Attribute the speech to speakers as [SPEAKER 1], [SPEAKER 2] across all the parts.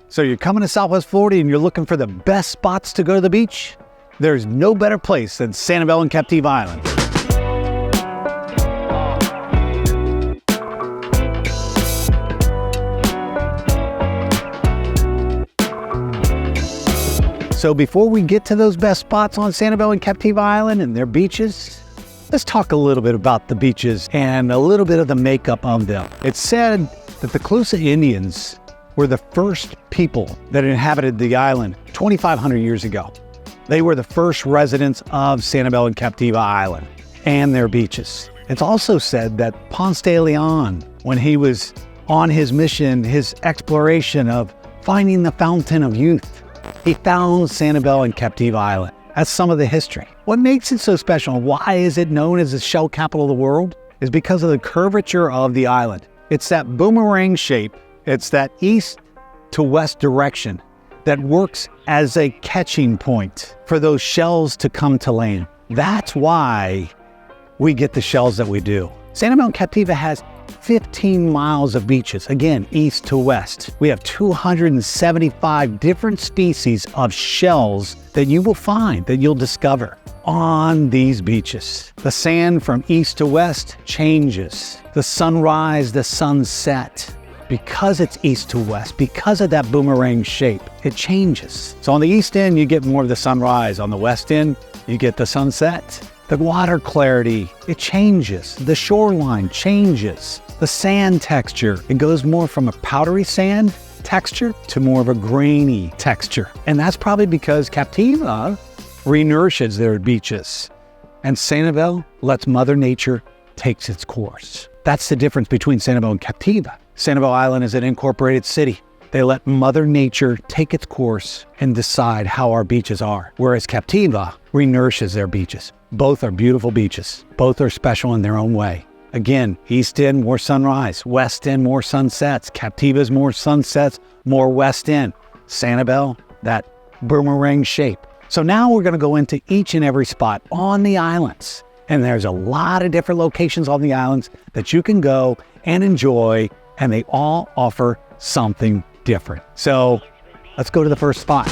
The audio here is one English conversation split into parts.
[SPEAKER 1] So you're coming to Southwest Florida and you're looking for the best spots to go to the beach? There's no better place than Sanibel and Captiva Island. So before we get to those best spots on Sanibel and Captiva Island and their beaches, let's talk a little bit about the beaches and a little bit of the makeup of them. It's said that the Calusa Indians were the first people that inhabited the island 2,500 years ago. They were the first residents of Sanibel and Captiva Island and their beaches. It's also said that Ponce de Leon, when he was on his mission, his exploration of finding the fountain of youth, he found Sanibel and Captiva Island. That's some of the history. What makes it so special, and why is it known as the shell capital of the world, is because of the curvature of the island. It's that boomerang shape. It's that east to west direction that works as a catching point for those shells to come to land. That's why we get the shells that we do. Sanibel and Captiva has 15 miles of beaches, again, east to west. We have 275 different species of shells that you will find, that you'll discover on these beaches. The sand from east to west changes. The sunrise, the sunset, because it's east to west, because of that boomerang shape, it changes. So on the east end, you get more of the sunrise. On the west end, you get the sunset. The water clarity, it changes. The shoreline changes. The sand texture, it goes more from a powdery sand texture to more of a grainy texture. And that's probably because Captiva renourishes their beaches and Sanibel lets Mother Nature take its course. That's the difference between Sanibel and Captiva. Sanibel Island is an incorporated city. They let Mother Nature take its course and decide how our beaches are, whereas Captiva renourishes their beaches. Both are beautiful beaches. Both are special in their own way. Again, east end, more sunrise. West end, more sunsets. Captiva's more sunsets, more west end. Sanibel, that boomerang shape. So now we're going to go into each and every spot on the islands. And there's a lot of different locations on the islands that you can go and enjoy, and they all offer something different. So let's go to the first spot.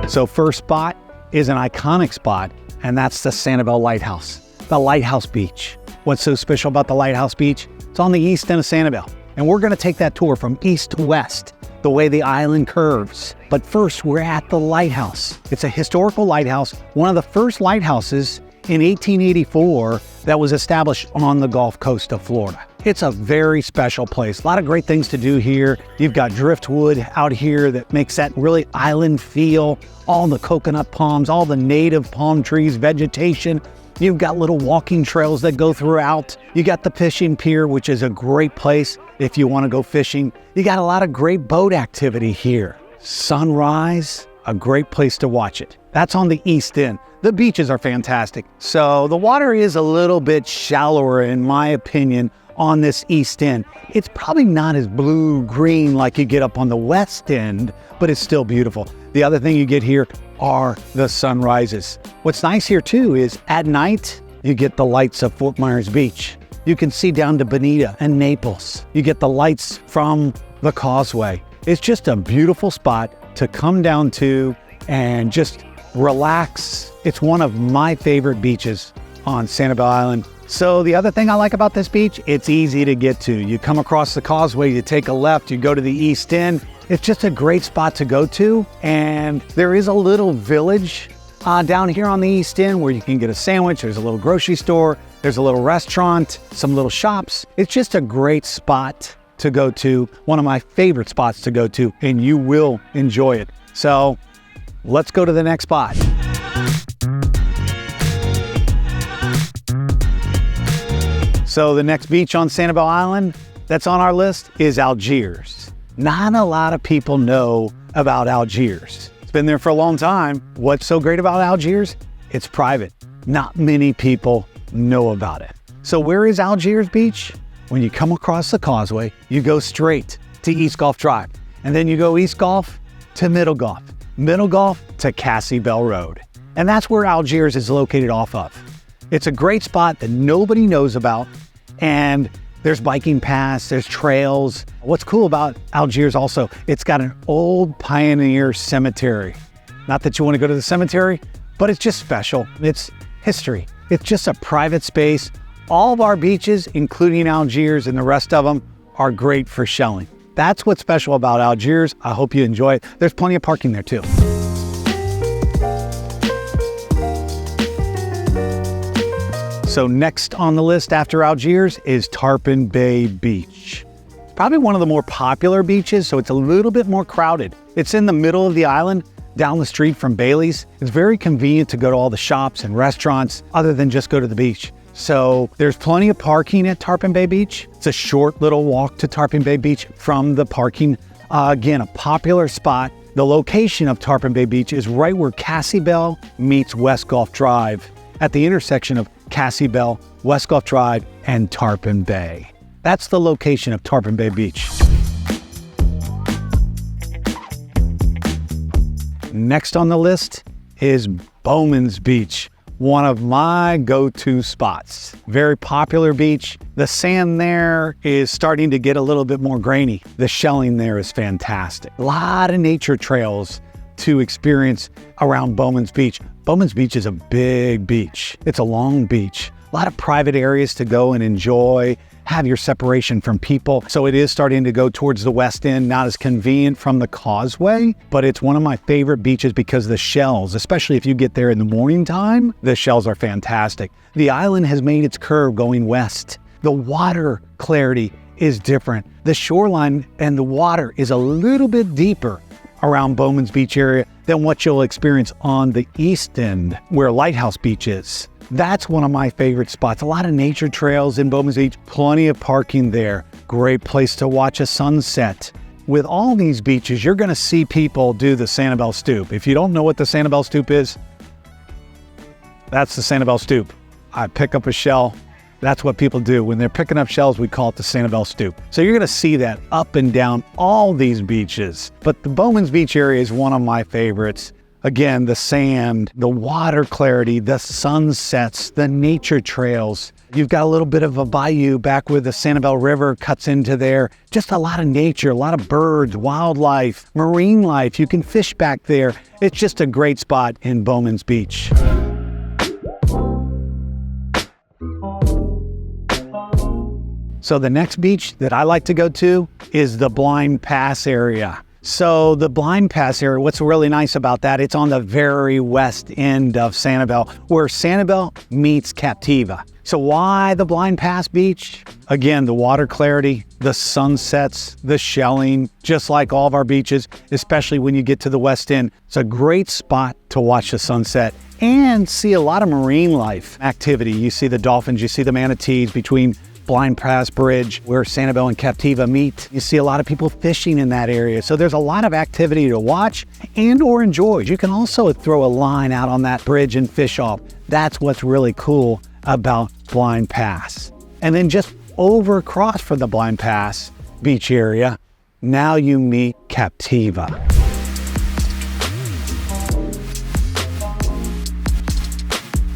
[SPEAKER 1] So first spot is an iconic spot, and that's the Sanibel Lighthouse, the Lighthouse Beach. What's so special about the Lighthouse Beach? It's on the east end of Sanibel, and we're gonna take that tour from east to west, the way the island curves. But first, we're at the lighthouse. It's a historical lighthouse, one of the first lighthouses in 1884 that was established on the Gulf Coast of Florida. It's a very special place. A lot of great things to do here. You've got driftwood out here that makes that really island feel. All the coconut palms, all the native palm trees, vegetation. You've got little walking trails that go throughout. You got the fishing pier, which is a great place if you want to go fishing. You got a lot of great boat activity here. Sunrise, a great place to watch it. That's on the east end. The beaches are fantastic. So the water is a little bit shallower, in my opinion, on this east end. It's probably not as blue-green like you get up on the west end, but it's still beautiful. The other thing you get here are the sunrises. What's nice here too is at night, you get the lights of Fort Myers Beach. You can see down to Bonita and Naples. You get the lights from the causeway. It's just a beautiful spot to come down to and just relax. It's one of my favorite beaches on Sanibel Island. So the other thing I like about this beach, it's easy to get to. You come across the causeway, you take a left, you go to the east end. It's just a great spot to go to. And there is a little village down here on the east end where you can get a sandwich. There's a little grocery store. There's a little restaurant, some little shops. It's just a great spot to go to. One of my favorite spots to go to, and you will enjoy it. So let's go to the next spot. So the next beach on Sanibel Island that's on our list is Algiers. Not a lot of people know about Algiers. It's been there for a long time. What's so great about Algiers? It's private. Not many people know about it. So where is Algiers Beach? When you come across the causeway, you go straight to East Gulf Drive. And then you go East Gulf to Middle Gulf to Sanibel Road. And that's where Algiers is located off of. It's a great spot that nobody knows about, and There's biking paths, there's trails. What's cool about Algiers also, it's got an old pioneer cemetery. Not that you want to go to the cemetery, but it's just special. It's history. It's just a private space. All of our beaches, including Algiers and the rest of them, are great for shelling. That's what's special about Algiers. I hope you enjoy it. There's plenty of parking there too. So next on the list after Algiers is Tarpon Bay Beach. It's probably one of the more popular beaches, so it's a little bit more crowded. It's in the middle of the island, down the street from Bailey's. It's very convenient to go to all the shops and restaurants other than just go to the beach. So there's plenty of parking at Tarpon Bay Beach. It's a short little walk to Tarpon Bay Beach from the parking. Again, a popular spot. The location of Tarpon Bay Beach is right where Sanibel meets West Gulf Drive at the intersection of Sanibel, West Gulf Drive, and Tarpon Bay. That's the location of Tarpon Bay Beach. Next on the list is Bowmans Beach, one of my go-to spots. Very popular beach. The sand there is starting to get a little bit more grainy. The shelling there is fantastic. A lot of nature trails to experience around Bowmans Beach. Bowmans Beach is a big beach. It's a long beach. A lot of private areas to go and enjoy, have your separation from people. So it is starting to go towards the west end, not as convenient from the causeway, but it's one of my favorite beaches because the shells, especially if you get there in the morning time, the shells are fantastic. The island has made its curve going west. The water clarity is different. The shoreline and the water is a little bit deeper around Bowmans Beach area than what you'll experience on the east end where Lighthouse Beach is. That's one of my favorite spots. A lot of nature trails in Bowmans Beach, plenty of parking there. Great place to watch a sunset. With all these beaches, you're gonna see people do the Sanibel Stoop. If you don't know what the Sanibel Stoop is, that's the Sanibel Stoop. I pick up a shell. That's what people do. When they're picking up shells, we call it the Sanibel Stoop. So you're gonna see that up and down all these beaches. But the Bowmans Beach area is one of my favorites. Again, the sand, the water clarity, the sunsets, the nature trails. You've got a little bit of a bayou back where the Sanibel River cuts into there. Just a lot of nature, a lot of birds, wildlife, marine life. You can fish back there. It's just a great spot in Bowmans Beach. So the next beach that I like to go to is the Blind Pass area. So the Blind Pass area, what's really nice about that, it's on the very west end of Sanibel, where Sanibel meets Captiva. So why the Blind Pass Beach? Again, the water clarity, the sunsets, the shelling, just like all of our beaches, especially when you get to the west end. It's a great spot to watch the sunset and see a lot of marine life activity. You see the dolphins, you see the manatees between Blind Pass Bridge where Sanibel and Captiva meet. You see a lot of people fishing in that area. So there's a lot of activity to watch and or enjoy. You can also throw a line out on that bridge and fish off. That's what's really cool about Blind Pass. And then just over across from the Blind Pass beach area, now you meet Captiva.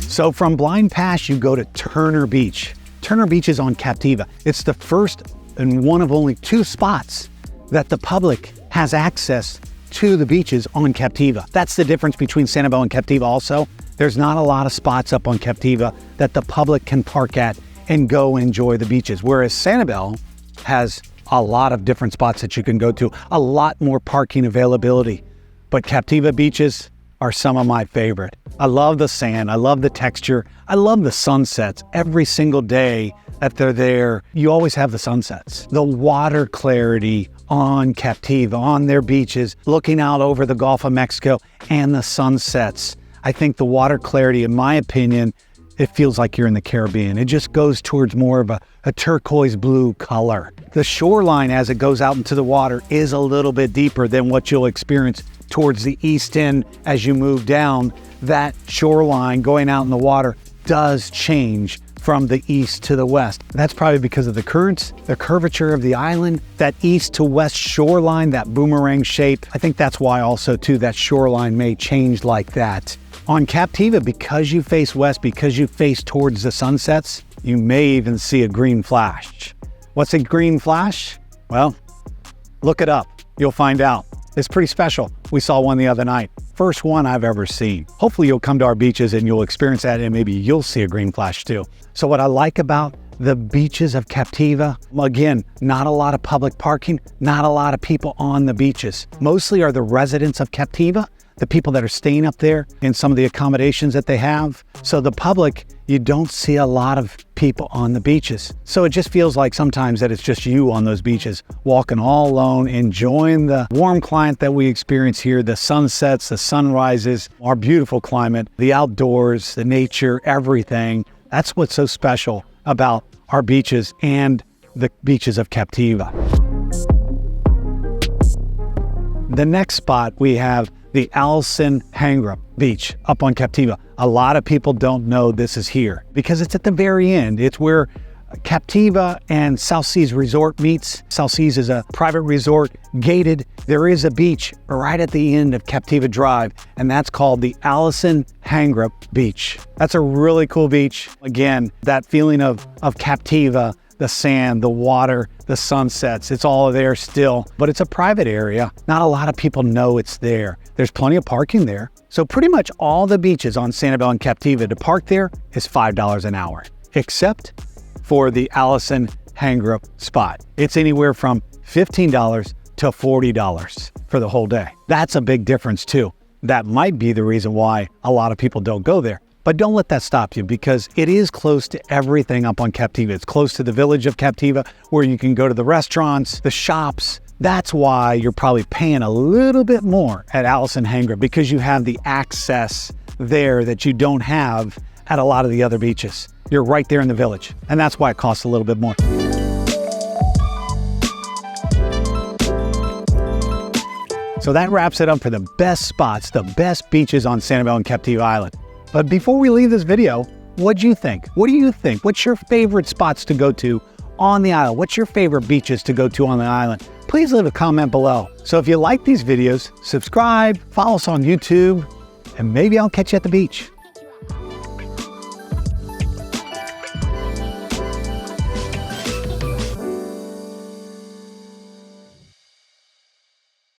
[SPEAKER 1] So from Blind Pass, you go to Turner Beach. Turner Beach is on Captiva. It's the first and one of only two spots that the public has access to the beaches on Captiva. That's the difference between Sanibel and Captiva also. There's not a lot of spots up on Captiva that the public can park at and go enjoy the beaches. Whereas Sanibel has a lot of different spots that you can go to, a lot more parking availability. But Captiva beaches are some of my favorite. I love the sand, I love the texture, I love the sunsets. Every single day that they're there, you always have the sunsets. The water clarity on Captiva, on their beaches, looking out over the Gulf of Mexico and the sunsets. I think the water clarity, in my opinion, it feels like you're in the Caribbean. It just goes towards more of a turquoise blue color. The shoreline as it goes out into the water is a little bit deeper than what you'll experience towards the east end as you move down. That shoreline going out in the water does change from the east to the west. That's probably because of the currents, the curvature of the island, that east to west shoreline, that boomerang shape. I think that's why also too that shoreline may change like that. On Captiva, because you face west, because you face towards the sunsets, you may even see a green flash. What's a green flash? Well, look it up. You'll find out. It's pretty special. We saw one the other night. First one I've ever seen. Hopefully you'll come to our beaches and you'll experience that, and maybe you'll see a green flash too. So what I like about the beaches of Captiva, again, not a lot of public parking, not a lot of people on the beaches. Mostly are the residents of Captiva, the people that are staying up there in some of the accommodations that they have. So the public, you don't see a lot of people on the beaches. So it just feels like sometimes that it's just you on those beaches, walking all alone, enjoying the warm climate that we experience here, the sunsets, the sunrises, our beautiful climate, the outdoors, the nature, everything. That's what's so special about our beaches and the beaches of Captiva. The next spot we have the Alison hagerup beach up on Captiva. A lot of people don't know this is here because it's at the very end. It's where Captiva and South Seas Resort meets. South Seas is a private resort, gated. There is a beach right at the end of Captiva Drive, and that's called the Alison hagerup beach. That's a really cool beach. Again, that feeling of Captiva, the sand, the water, the sunsets, it's all there still, but it's a private area. Not a lot of people know it's there. There's plenty of parking there. So pretty much all the beaches on Sanibel and Captiva, to park there is $5 an hour, except for the Alison hagerup spot. It's anywhere from $15 to $40 for the whole day. That's a big difference too. That might be the reason why a lot of people don't go there. But don't let that stop you, because it is close to everything up on Captiva. It's close to the village of Captiva, where you can go to the restaurants, the shops. That's why you're probably paying a little bit more at Alison hagerup, because you have the access there that you don't have at a lot of the other beaches. You're right there in the village, and that's why it costs a little bit more. So that wraps it up for the best spots, the best beaches on Sanibel and Captiva Island. But before we leave this video, what'd you think? What do you think? What's your favorite spots to go to on the island? What's your favorite beaches to go to on the island? Please leave a comment below. So if you like these videos, subscribe, follow us on YouTube, and maybe I'll catch you at the beach.